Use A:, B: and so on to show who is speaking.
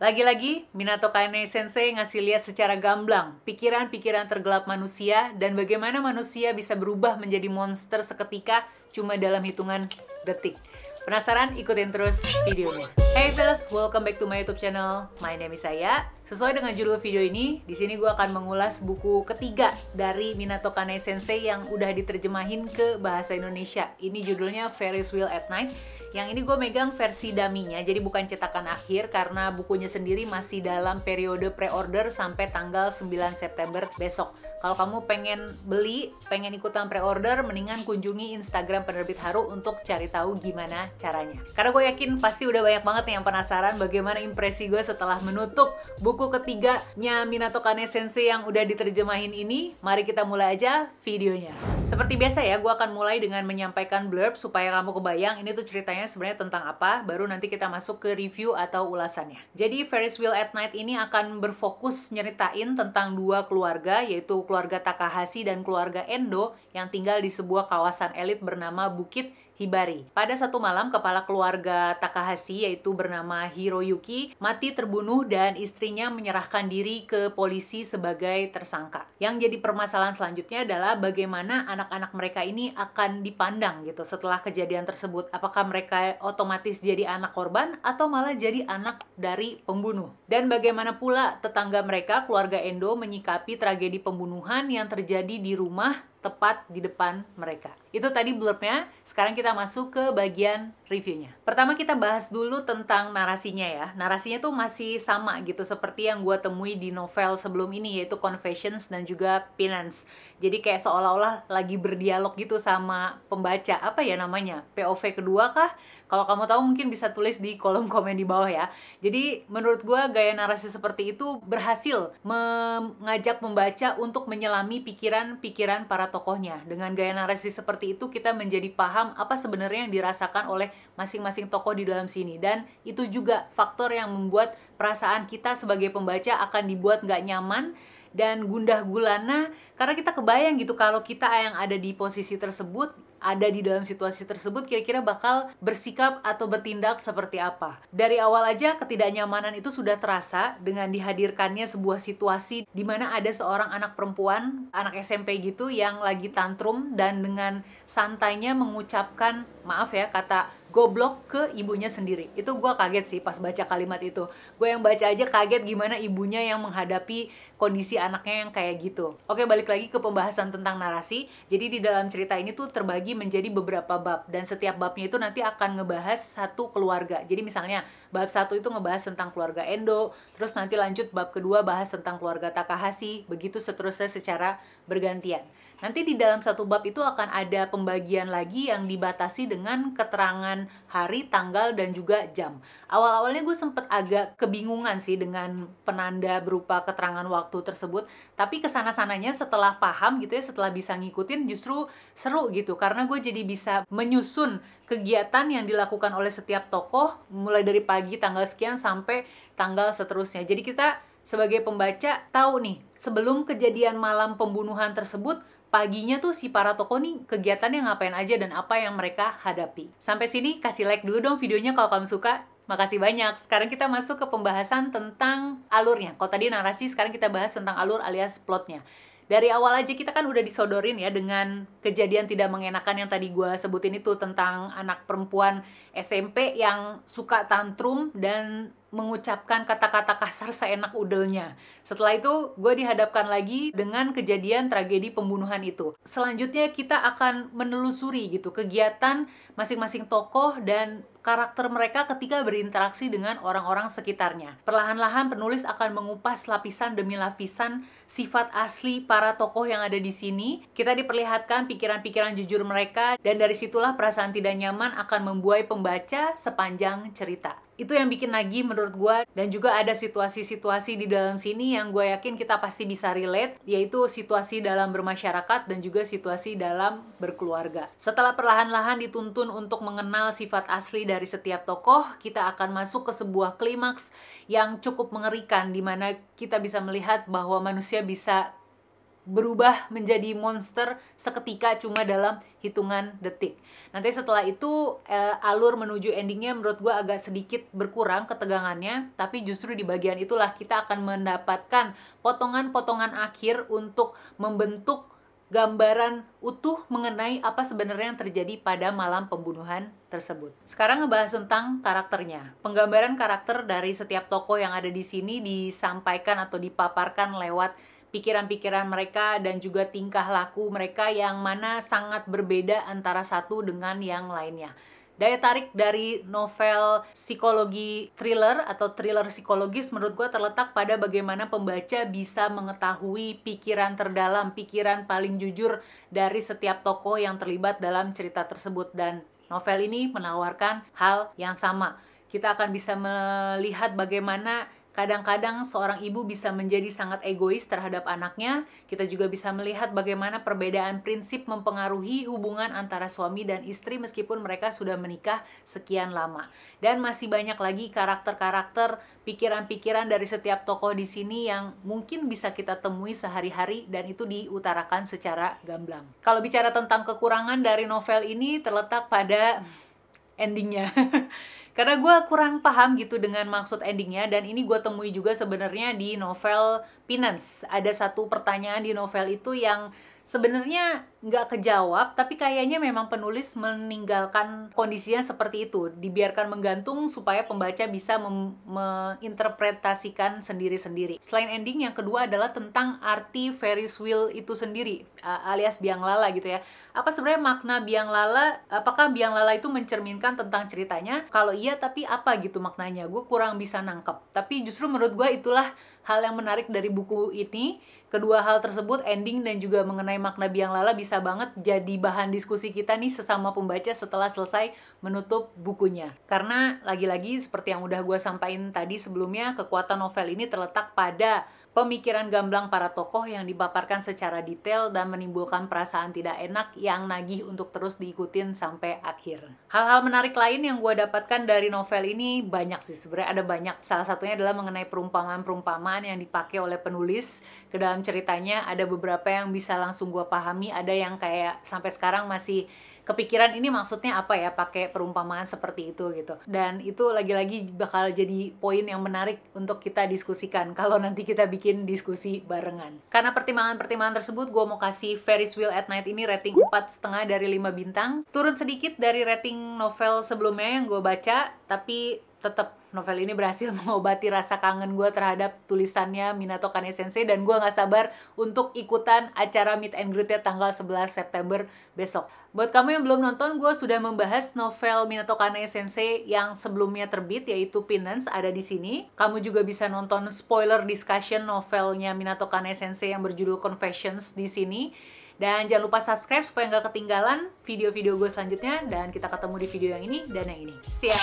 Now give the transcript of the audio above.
A: Lagi-lagi, Minato Kane Sensei ngasih lihat secara gamblang pikiran-pikiran tergelap manusia dan bagaimana manusia bisa berubah menjadi monster seketika cuma dalam hitungan detik. Penasaran? Ikutin terus videonya. Hey fellas, welcome back to my YouTube channel. My name is Aya. Sesuai dengan judul video ini, di sini gue akan mengulas buku ketiga dari Minato Kane Sensei yang udah diterjemahin ke bahasa Indonesia. Ini judulnya Ferris Wheel at Night. Yang ini gue megang versi daminya, jadi bukan cetakan akhir karena bukunya sendiri masih dalam periode pre-order sampai tanggal 9 September besok. Kalau kamu pengen beli, pengen ikutan pre-order, mendingan kunjungi Instagram penerbit Haru untuk cari tahu gimana caranya. Karena gue yakin pasti udah banyak banget nih yang penasaran bagaimana impresi gue setelah menutup buku ketiganya Minato Kane Sensei yang udah diterjemahin ini. Mari kita mulai aja videonya. Seperti biasa ya, gue akan mulai dengan menyampaikan blurb supaya kamu kebayang ini tuh ceritanya sebenarnya tentang apa, baru nanti kita masuk ke review atau ulasannya. Jadi Ferris Wheel at Night ini akan berfokus nyeritain tentang dua keluarga, yaitu keluarga Takahashi dan keluarga Endo yang tinggal di sebuah kawasan elit bernama Bukit Hibari. Pada satu malam, kepala keluarga Takahashi yaitu bernama Hiroyuki mati terbunuh dan istrinya menyerahkan diri ke polisi sebagai tersangka. Yang jadi permasalahan selanjutnya adalah bagaimana anak-anak mereka ini akan dipandang gitu setelah kejadian tersebut. Apakah mereka otomatis jadi anak korban atau malah jadi anak dari pembunuh? Dan bagaimana pula tetangga mereka, keluarga Endo, menyikapi tragedi pembunuhan yang terjadi di rumah tepat di depan mereka. Itu tadi blurbnya, sekarang kita masuk ke bagian reviewnya. Pertama kita bahas dulu tentang narasinya ya. Narasinya tuh masih sama gitu seperti yang gue temui di novel sebelum ini, yaitu Confessions dan juga Penance. Jadi kayak seolah-olah lagi berdialog gitu sama pembaca. Apa ya namanya? POV kedua kah? Kalau kamu tahu mungkin bisa tulis di kolom komen di bawah ya. Jadi menurut gue gaya narasi seperti itu berhasil mengajak membaca untuk menyelami pikiran-pikiran para tokohnya. Dengan gaya narasi seperti itu kita menjadi paham apa sebenarnya yang dirasakan oleh masing-masing tokoh di dalam sini. Dan itu juga faktor yang membuat perasaan kita sebagai pembaca akan dibuat nggak nyaman dan gundah gulana karena kita kebayang gitu kalau kita yang ada di posisi tersebut, ada di dalam situasi tersebut, kira-kira bakal bersikap atau bertindak seperti apa. Dari awal aja ketidaknyamanan itu sudah terasa dengan dihadirkannya sebuah situasi di mana ada seorang anak perempuan, anak SMP gitu yang lagi tantrum dan dengan santainya mengucapkan, maaf ya, kata goblok ke ibunya sendiri. Itu gue kaget sih pas baca kalimat itu. Gue yang baca aja kaget gimana ibunya yang menghadapi kondisi anaknya yang kayak gitu. Oke, balik lagi ke pembahasan tentang narasi. Jadi di dalam cerita ini tuh terbagi menjadi beberapa bab. Dan setiap babnya itu nanti akan ngebahas satu keluarga. Jadi misalnya bab 1 itu ngebahas tentang keluarga Endo. Terus nanti lanjut bab kedua bahas tentang keluarga Takahashi. Begitu seterusnya secara bergantian. Nanti di dalam satu bab itu akan ada pembagian lagi yang dibatasi dengan keterangan hari, tanggal, dan juga jam. Awal-awalnya gue sempet agak kebingungan sih dengan penanda berupa keterangan waktu tersebut. Tapi kesana-sananya setelah paham gitu ya, setelah bisa ngikutin justru seru gitu. Karena gue jadi bisa menyusun kegiatan yang dilakukan oleh setiap tokoh mulai dari pagi tanggal sekian sampai tanggal seterusnya. Jadi kita sebagai pembaca tahu nih, sebelum kejadian malam pembunuhan tersebut, paginya tuh si para tokoh nih kegiatannya ngapain aja dan apa yang mereka hadapi. Sampai sini kasih like dulu dong videonya kalau kamu suka. Makasih banyak. Sekarang kita masuk ke pembahasan tentang alurnya. Kalau tadi narasi, sekarang kita bahas tentang alur alias plotnya. Dari awal aja kita kan udah disodorin ya dengan kejadian tidak mengenakan yang tadi gue sebutin itu tentang anak perempuan SMP yang suka tantrum dan mengucapkan kata-kata kasar seenak udelnya. Setelah itu gue dihadapkan lagi dengan kejadian tragedi pembunuhan itu. Selanjutnya kita akan menelusuri gitu kegiatan masing-masing tokoh dan karakter mereka ketika berinteraksi dengan orang-orang sekitarnya. Perlahan-lahan penulis akan mengupas lapisan demi lapisan sifat asli para tokoh yang ada di sini. Kita diperlihatkan pikiran-pikiran jujur mereka dan dari situlah perasaan tidak nyaman akan membuai pembaca sepanjang cerita. Itu yang bikin nagih menurut gue, dan juga ada situasi-situasi di dalam sini yang gue yakin kita pasti bisa relate, yaitu situasi dalam bermasyarakat dan juga situasi dalam berkeluarga. Setelah perlahan-lahan dituntun untuk mengenal sifat asli dari setiap tokoh, kita akan masuk ke sebuah klimaks yang cukup mengerikan, di mana kita bisa melihat bahwa manusia bisa berubah menjadi monster seketika cuma dalam hitungan detik. Nanti setelah itu alur menuju endingnya menurut gue agak sedikit berkurang ketegangannya, tapi justru di bagian itulah kita akan mendapatkan potongan-potongan akhir untuk membentuk gambaran utuh mengenai apa sebenarnya yang terjadi pada malam pembunuhan tersebut. Sekarang ngebahas tentang karakternya. Penggambaran karakter dari setiap tokoh yang ada di sini disampaikan atau dipaparkan lewat pikiran-pikiran mereka dan juga tingkah laku mereka yang mana sangat berbeda antara satu dengan yang lainnya. Daya tarik dari novel psikologi thriller atau thriller psikologis menurut gue terletak pada bagaimana pembaca bisa mengetahui pikiran terdalam, pikiran paling jujur dari setiap tokoh yang terlibat dalam cerita tersebut. Dan novel ini menawarkan hal yang sama. Kita akan bisa melihat bagaimana kadang-kadang seorang ibu bisa menjadi sangat egois terhadap anaknya. Kita juga bisa melihat bagaimana perbedaan prinsip mempengaruhi hubungan antara suami dan istri meskipun mereka sudah menikah sekian lama. Dan masih banyak lagi karakter-karakter, pikiran-pikiran dari setiap tokoh di sini yang mungkin bisa kita temui sehari-hari dan itu diutarakan secara gamblang. Kalau bicara tentang kekurangan dari novel ini terletak pada endingnya. Karena gue kurang paham gitu dengan maksud endingnya, dan ini gue temui juga sebenarnya di novel Penance. Ada satu pertanyaan di novel itu yang sebenarnya nggak kejawab, tapi kayaknya memang penulis meninggalkan kondisinya seperti itu, dibiarkan menggantung supaya pembaca bisa menginterpretasikan sendiri-sendiri. Selain ending, yang kedua adalah tentang arti Ferris wheel itu sendiri, alias biang lala gitu ya. Apa sebenarnya makna biang lala? Apakah biang lala itu mencerminkan tentang ceritanya? Kalau iya, tapi apa gitu maknanya? Gue kurang bisa nangkep. Tapi justru menurut gue itulah hal yang menarik dari buku ini. Kedua hal tersebut, ending dan juga mengenai makna biang lala, bisa banget jadi bahan diskusi kita nih sesama pembaca setelah selesai menutup bukunya. Karena lagi-lagi seperti yang udah gue sampaikan tadi sebelumnya, kekuatan novel ini terletak pada pemikiran gamblang para tokoh yang dipaparkan secara detail dan menimbulkan perasaan tidak enak yang nagih untuk terus diikutin sampai akhir. Hal-hal menarik lain yang gue dapatkan dari novel ini banyak sih, sebenarnya ada banyak. Salah satunya adalah mengenai perumpamaan-perumpamaan yang dipakai oleh penulis ke dalam ceritanya. Ada beberapa yang bisa langsung gue pahami, ada yang kayak sampai sekarang masih kepikiran ini maksudnya apa ya pakai perumpamaan seperti itu gitu. Dan itu lagi-lagi bakal jadi poin yang menarik untuk kita diskusikan kalau nanti kita bikin diskusi barengan. Karena pertimbangan-pertimbangan tersebut, gue mau kasih Ferris Wheel at Night ini rating 4,5 dari 5 bintang. Turun sedikit dari rating novel sebelumnya yang gue baca, tapi tetap novel ini berhasil mengobati rasa kangen gue terhadap tulisannya Minato Kane Sensei, dan gue gak sabar untuk ikutan acara meet and greet-nya tanggal 11 September besok. Buat kamu yang belum nonton, gue sudah membahas novel Minato Kane Sensei yang sebelumnya terbit, yaitu Penance, ada di sini. Kamu juga bisa nonton spoiler discussion novelnya Minato Kane Sensei yang berjudul Confessions di sini. Dan jangan lupa subscribe supaya nggak ketinggalan video-video gue selanjutnya. Dan kita ketemu di video yang ini dan yang ini. See ya!